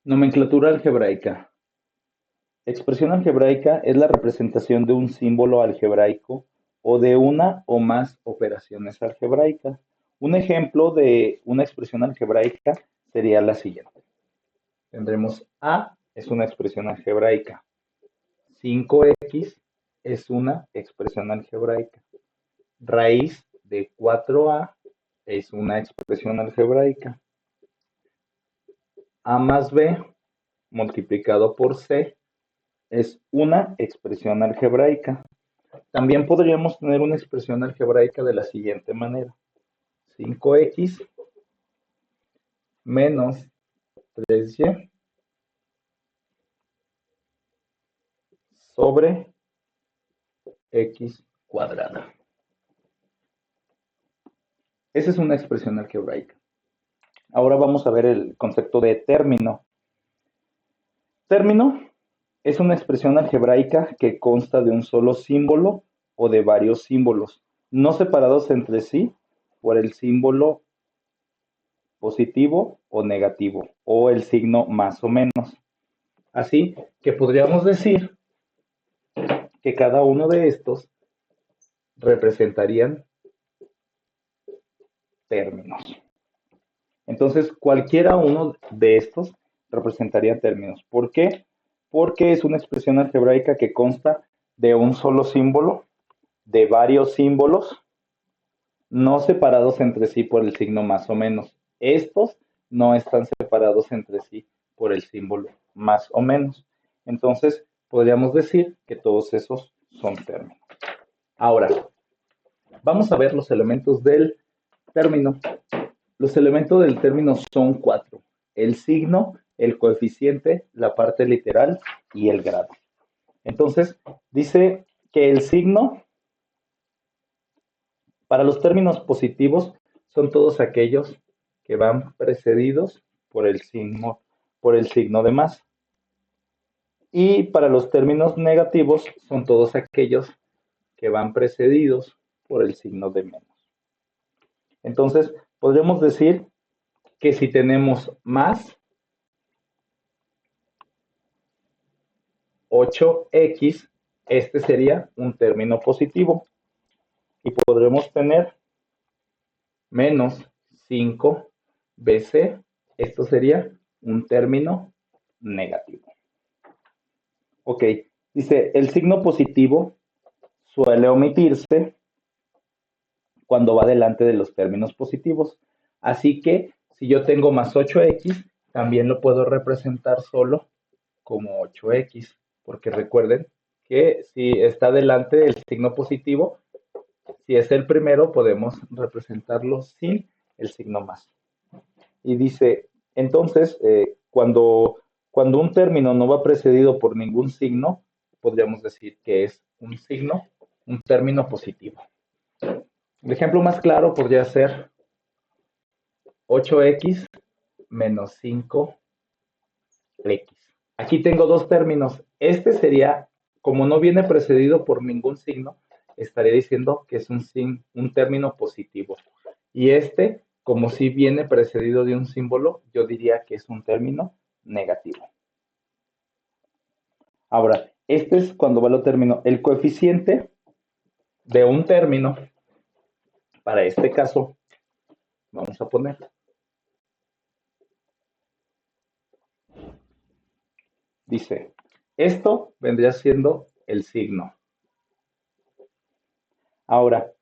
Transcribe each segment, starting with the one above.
Nomenclatura algebraica. Expresión algebraica es la representación de un símbolo algebraico o de una o más operaciones algebraicas. Un ejemplo de una expresión algebraica sería la siguiente. Tendremos A es una expresión algebraica. 5x es una expresión algebraica. Raíz de 4a es una expresión algebraica. A más b multiplicado por c es una expresión algebraica. También podríamos tener una expresión algebraica de la siguiente manera. 5x menos 3y sobre x cuadrada. Esa es una expresión algebraica. Ahora vamos a ver el concepto de término. Término es una expresión algebraica que consta de un solo símbolo o de varios símbolos, no separados entre sí por el símbolo positivo o negativo, o el signo más o menos. Así que podríamos decir que cada uno de estos representarían términos. Entonces, cualquiera uno de estos representaría términos. ¿Por qué? Porque es una expresión algebraica que consta de un solo símbolo, de varios símbolos, no separados entre sí por el signo más o menos. Estos no están separados entre sí por el símbolo más o menos. Entonces, podríamos decir que todos esos son términos. Ahora, vamos a ver los elementos del término. Los elementos del término son 4. El signo, el coeficiente, la parte literal y el grado. Entonces, dice que el signo, para los términos positivos, son todos aquellos que van precedidos por el signo de más. Y para los términos negativos, son todos aquellos que van precedidos por el signo de menos. Entonces, podríamos decir que si tenemos más 8x, este sería un término positivo. Y podremos tener menos 5bc, esto sería un término negativo. Ok, dice, el signo positivo suele omitirse cuando va delante de los términos positivos. Así que si yo tengo más 8x, también lo puedo representar solo como 8x, porque recuerden que si está delante del signo positivo, si es el primero, podemos representarlo sin el signo más. Y dice, entonces, cuando un término no va precedido por ningún signo, podríamos decir que es un término positivo. El ejemplo más claro podría ser 8x menos 5x. Aquí tengo dos términos. Este sería, como no viene precedido por ningún signo, estaría diciendo que es un término positivo. Y este, como si viene precedido de un símbolo, yo diría que es un término negativo. Ahora, este es cuando va lo término. El coeficiente de un término, para este caso, vamos a poner. Dice, esto vendría siendo el signo. Ahora,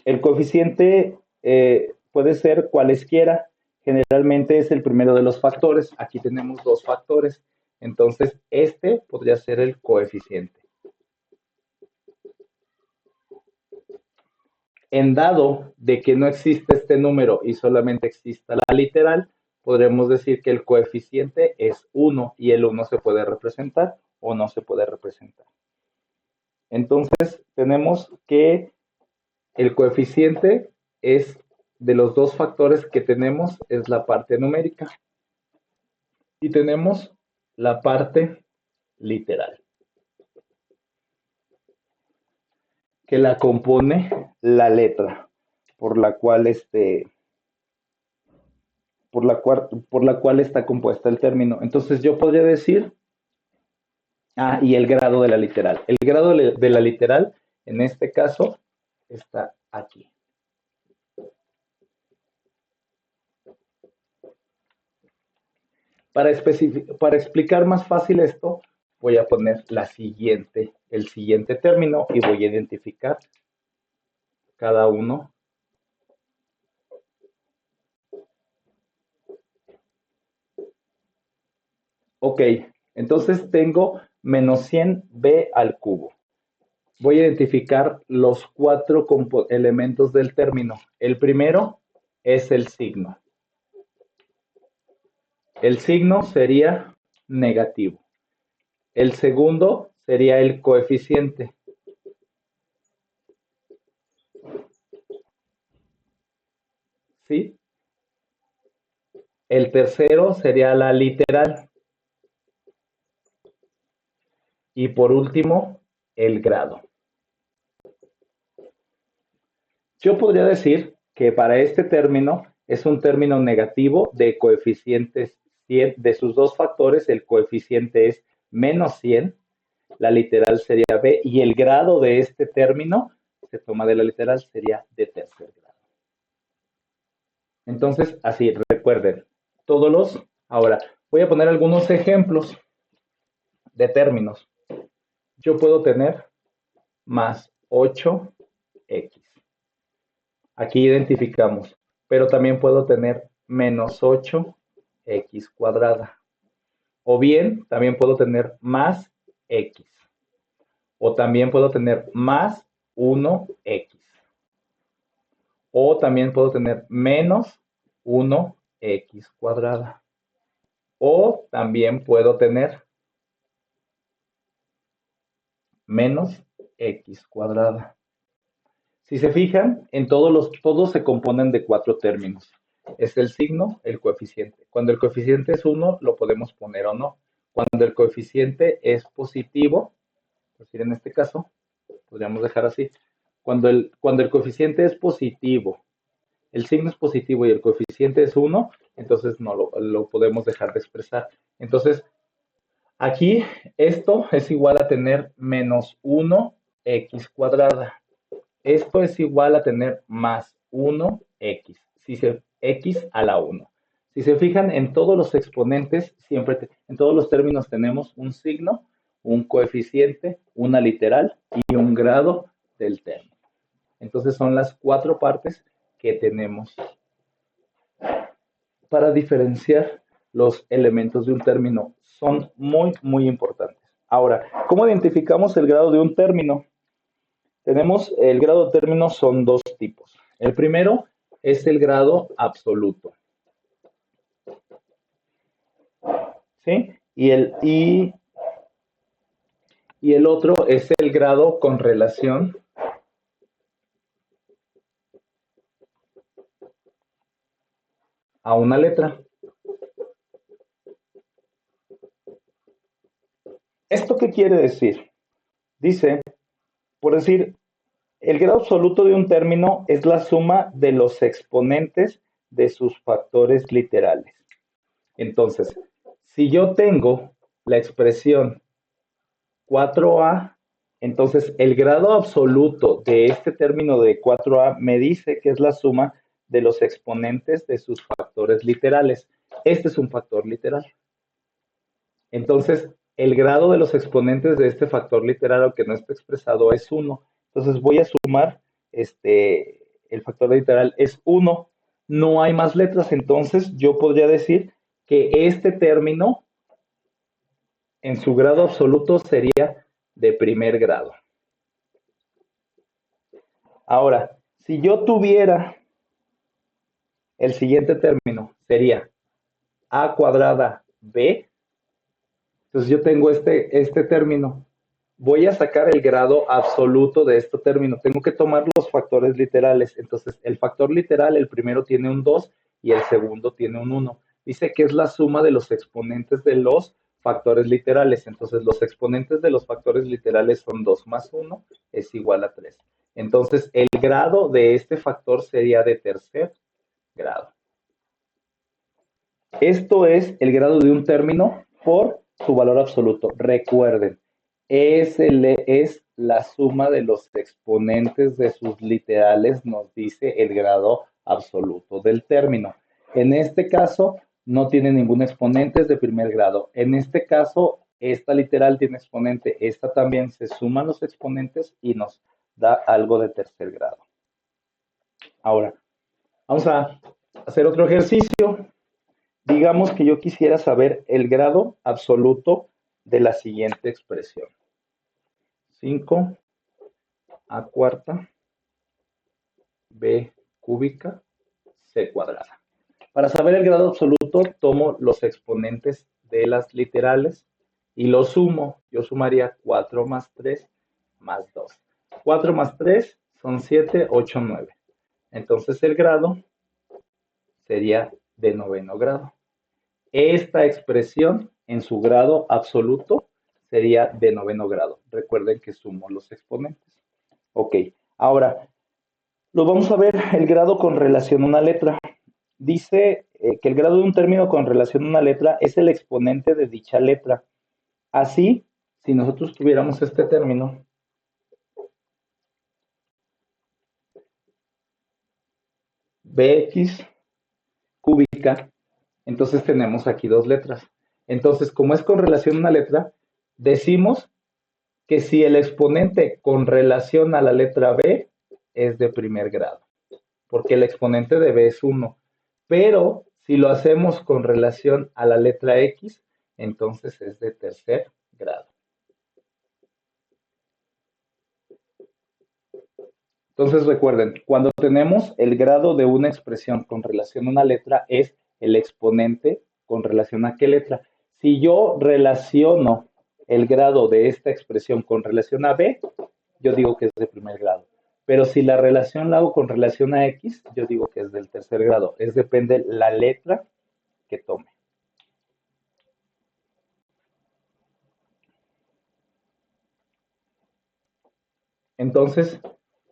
el coeficiente puede ser cualesquiera. Generalmente es el primero de los factores. Aquí tenemos dos factores. Entonces, este podría ser el coeficiente. En dado de que no existe este número y solamente exista la literal, podremos decir que el coeficiente es 1 y el 1 se puede representar o no se puede representar. Entonces, tenemos que el coeficiente es de los dos factores que tenemos, es la parte numérica. Y tenemos la parte literal, que la compone la letra, por la cual por la cual está compuesta el término. Entonces yo podría decir, y el grado de la literal. El grado de la literal, en este caso, está aquí. Para explicar más fácil esto, voy a poner el siguiente término y voy a identificar cada uno. Ok, entonces tengo menos 100b al cubo. Voy a identificar los 4 elementos del término. El primero es el signo. El signo sería negativo. El segundo sería el coeficiente. ¿Sí? El tercero sería la literal. Y por último, el grado. Yo podría decir que para este término es un término negativo de coeficientes 100. De sus dos factores, el coeficiente es menos 100, la literal sería b, y el grado de este término, se toma de la literal, sería de tercer grado. Entonces, así, recuerden, ahora, voy a poner algunos ejemplos de términos. Yo puedo tener más 8x. Aquí identificamos, pero también puedo tener menos 8x cuadrada. O bien, también puedo tener más x. O también puedo tener más 1x. O también puedo tener menos 1x cuadrada. O también puedo tener menos x cuadrada. Si se fijan, todos se componen de 4 términos. Es el signo, el coeficiente. Cuando el coeficiente es 1, lo podemos poner o no. Cuando el coeficiente es positivo, es decir, en este caso, podríamos dejar así. Cuando el coeficiente es positivo, el signo es positivo y el coeficiente es 1, entonces no lo podemos dejar de expresar. Entonces, aquí esto es igual a tener menos 1x cuadrada. Esto es igual a tener más 1x, x a la 1. Si se fijan, en todos los exponentes, en todos los términos tenemos un signo, un coeficiente, una literal y un grado del término. Entonces son las 4 partes que tenemos para diferenciar los elementos de un término. Son muy, muy importantes. Ahora, ¿cómo identificamos el grado de un término? Tenemos el grado de término, son dos tipos. El primero es el grado absoluto. ¿Sí? Y el otro es el grado con relación a una letra. ¿Esto qué quiere decir? Dice, por decir, el grado absoluto de un término es la suma de los exponentes de sus factores literales. Entonces, si yo tengo la expresión 4a, entonces el grado absoluto de este término de 4a me dice que es la suma de los exponentes de sus factores literales. Este es un factor literal. Entonces, el grado de los exponentes de este factor literal, aunque no está expresado, es 1. Entonces voy a sumar, el factor literal es 1. No hay más letras, entonces yo podría decir que este término en su grado absoluto sería de primer grado. Ahora, si yo tuviera el siguiente término, sería a cuadrada b. Entonces yo tengo este término. Voy a sacar el grado absoluto de este término. Tengo que tomar los factores literales. Entonces el factor literal, el primero tiene un 2 y el segundo tiene un 1. Dice que es la suma de los exponentes de los factores literales. Entonces los exponentes de los factores literales son 2 más 1 es igual a 3. Entonces el grado de este factor sería de tercer grado. Esto es el grado de un término por su valor absoluto. Recuerden, SL es la suma de los exponentes de sus literales, nos dice el grado absoluto del término. En este caso, no tiene ningún exponente, es de primer grado. En este caso, esta literal tiene exponente, esta también, se suman los exponentes y nos da algo de tercer grado. Ahora, vamos a hacer otro ejercicio. Digamos que yo quisiera saber el grado absoluto de la siguiente expresión. 5 a cuarta b cúbica c cuadrada. Para saber el grado absoluto, tomo los exponentes de las literales y los sumo. Yo sumaría 4 más 3 más 2. 4 más 3 son 7, 8, 9. Entonces el grado sería de noveno grado. Esta expresión en su grado absoluto sería de noveno grado. Recuerden que sumo los exponentes. Ok, ahora lo vamos a ver el grado con relación a una letra. Dice que el grado de un término con relación a una letra es el exponente de dicha letra. Así, si nosotros tuviéramos este término, bx cúbica, entonces tenemos aquí dos letras. Entonces, como es con relación a una letra, decimos que si el exponente con relación a la letra B es de primer grado, porque el exponente de B es 1. Pero si lo hacemos con relación a la letra X, entonces es de tercer grado. Entonces recuerden, cuando tenemos el grado de una expresión con relación a una letra, es el exponente con relación a qué letra. Si yo relaciono el grado de esta expresión con relación a B, yo digo que es de primer grado. Pero si la relación la hago con relación a X, yo digo que es del tercer grado. Es depende la letra que tome. Entonces,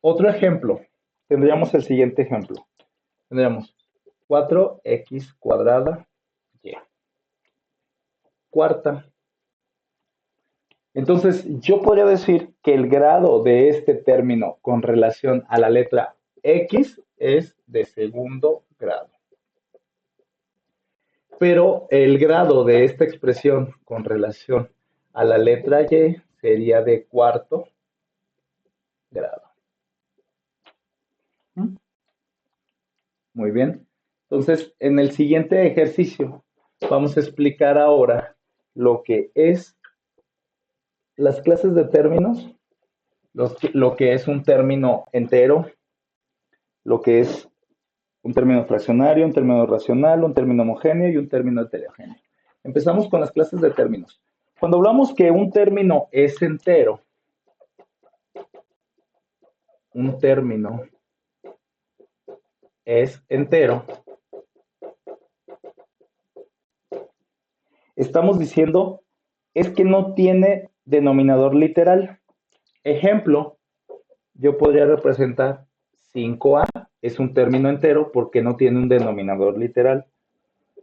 otro ejemplo. Tendríamos el siguiente ejemplo. Tendríamos 4x cuadrada y cuarta. Entonces, yo podría decir que el grado de este término con relación a la letra X es de segundo grado. Pero el grado de esta expresión con relación a la letra Y sería de cuarto grado. Muy bien. Entonces, en el siguiente ejercicio vamos a explicar ahora lo que es las clases de términos, lo que es un término entero, lo que es un término fraccionario, un término racional, un término homogéneo y un término heterogéneo. Empezamos con las clases de términos. Cuando hablamos que un término es entero, un término es entero, estamos diciendo es que no tiene denominador literal. Ejemplo, yo podría representar 5a, es un término entero porque no tiene un denominador literal.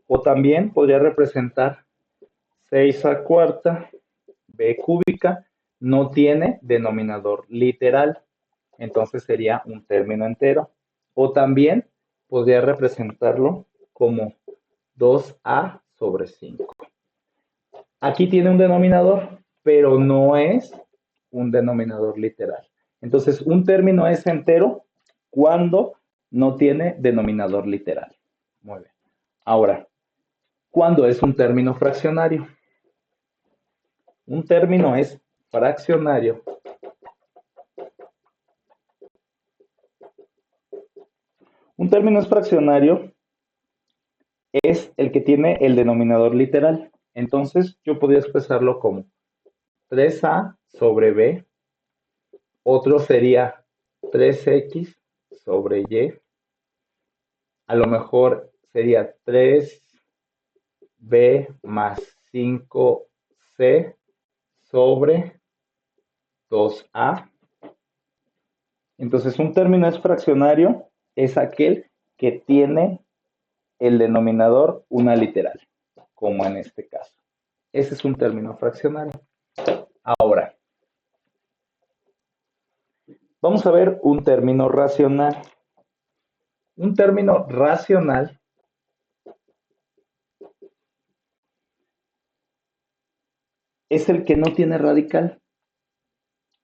O también podría representar 6 a cuarta b cúbica, no tiene denominador literal, entonces sería un término entero. O también podría representarlo como 2a sobre 5. Aquí tiene un denominador, pero no es un denominador literal. Entonces, un término es entero cuando no tiene denominador literal. Muy bien. Ahora, ¿cuándo es un término fraccionario? Un término es fraccionario. Un término es fraccionario es el que tiene el denominador literal. Entonces, yo podría expresarlo como 3a sobre b. Otro sería 3x sobre y. A lo mejor sería 3b más 5c sobre 2a. Entonces, un término es fraccionario, es aquel que tiene el denominador una literal, como en este caso. Ese es un término fraccionario. Ahora, vamos a ver un término racional. Un término racional es el que no tiene radical,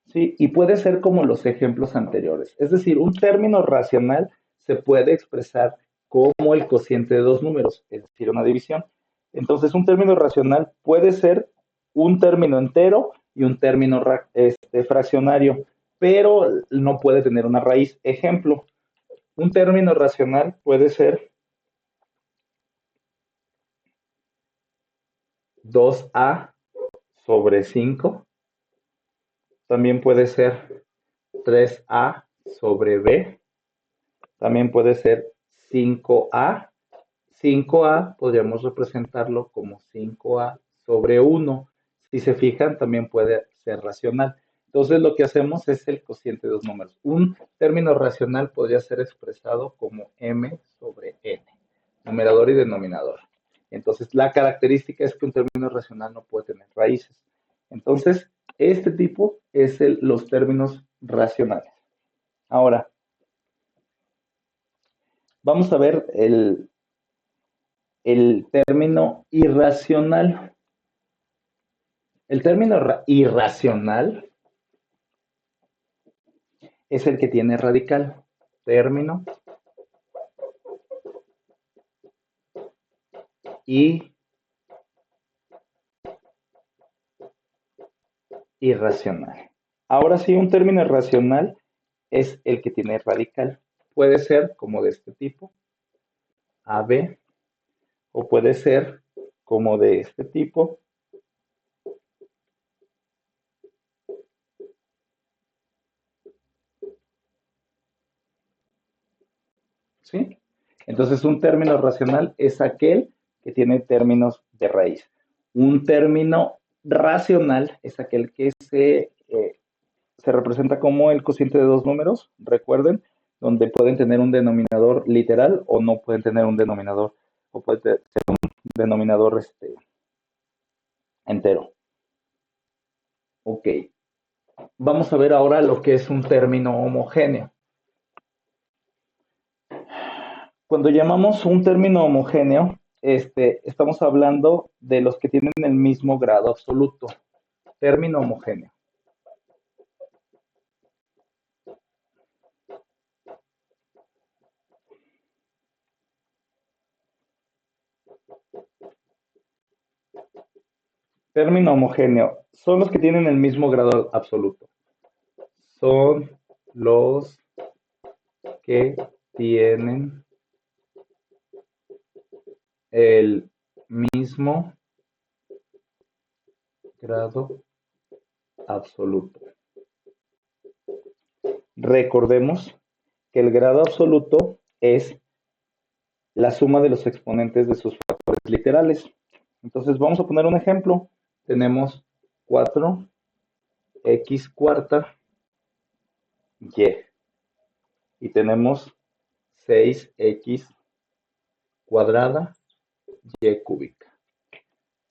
¿sí? Y puede ser como los ejemplos anteriores. Es decir, un término racional se puede expresar como el cociente de dos números, es decir, una división. Entonces, un término racional puede ser un término entero y un término fraccionario, pero no puede tener una raíz. Ejemplo, un término racional puede ser 2a sobre 5. También puede ser 3a sobre b. También puede ser 5a. 5a podríamos representarlo como 5a sobre 1. Si se fijan, también puede ser racional. Entonces lo que hacemos es el cociente de dos números. Un término racional podría ser expresado como m sobre n, numerador y denominador. Entonces la característica es que un término racional no puede tener raíces. Entonces, este tipo es los términos racionales. Ahora, vamos a ver el término irracional. El término irracional es el que tiene radical. Término irracional. Ahora sí, un término irracional es el que tiene radical. Puede ser como de este tipo, AB, o puede ser como de este tipo, ¿sí? Entonces, un término racional es aquel que tiene términos de raíz. Un término racional es aquel que se representa como el cociente de dos números, recuerden, donde pueden tener un denominador literal o no pueden tener un denominador, o puede ser un denominador entero. Ok, vamos a ver ahora lo que es un término homogéneo. Cuando llamamos un término homogéneo, estamos hablando de los que tienen el mismo grado absoluto. Término homogéneo. Término homogéneo. Son los que tienen el mismo grado absoluto. Son los que tienen el mismo grado absoluto. Recordemos que el grado absoluto es la suma de los exponentes de sus factores literales. Entonces vamos a poner un ejemplo. Tenemos 4x cuarta y. Y tenemos 6x cuadrada y cúbica.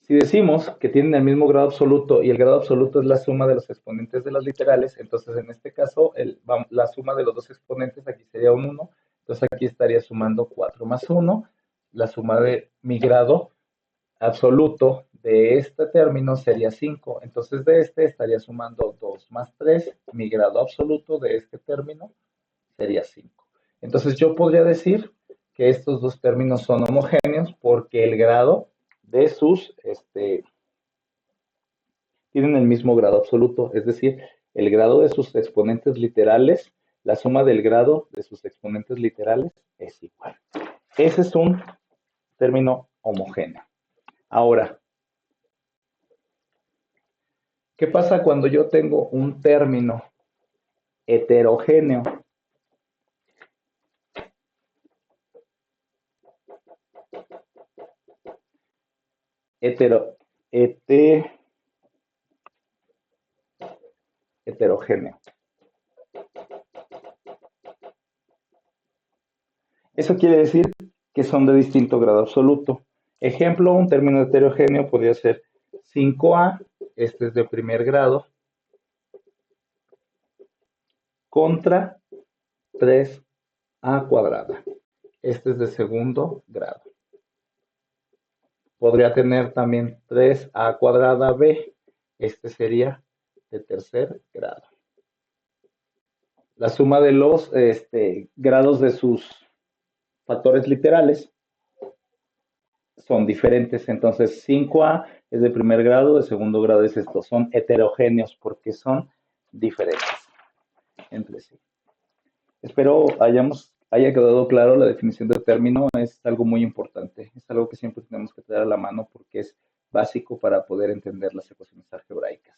Si decimos que tienen el mismo grado absoluto y el grado absoluto es la suma de los exponentes de las literales, entonces en este caso la suma de los dos exponentes aquí sería un 1, entonces aquí estaría sumando 4 más 1, la suma de mi grado absoluto de este término sería 5, entonces de este estaría sumando 2 más 3, mi grado absoluto de este término sería 5. Entonces yo podría decir que estos dos términos son homogéneos porque el grado de sus, tienen el mismo grado absoluto, es decir, el grado de sus exponentes literales, la suma del grado de sus exponentes literales es igual. Ese es un término homogéneo. Ahora, ¿qué pasa cuando yo tengo un término heterogéneo? Hetero, heterogéneo. Eso quiere decir que son de distinto grado absoluto. Ejemplo, un término heterogéneo podría ser 5a, este es de primer grado, contra 3a cuadrada. Este es de segundo grado. Podría tener también 3a cuadrada b. Este sería de tercer grado. La suma de los grados de sus factores literales son diferentes. Entonces, 5a es de primer grado, de segundo grado es esto. Son heterogéneos porque son diferentes entre sí. Espero haya quedado claro la definición de término. Es algo muy importante. Es algo que siempre tenemos que tener a la mano porque es básico para poder entender las ecuaciones algebraicas.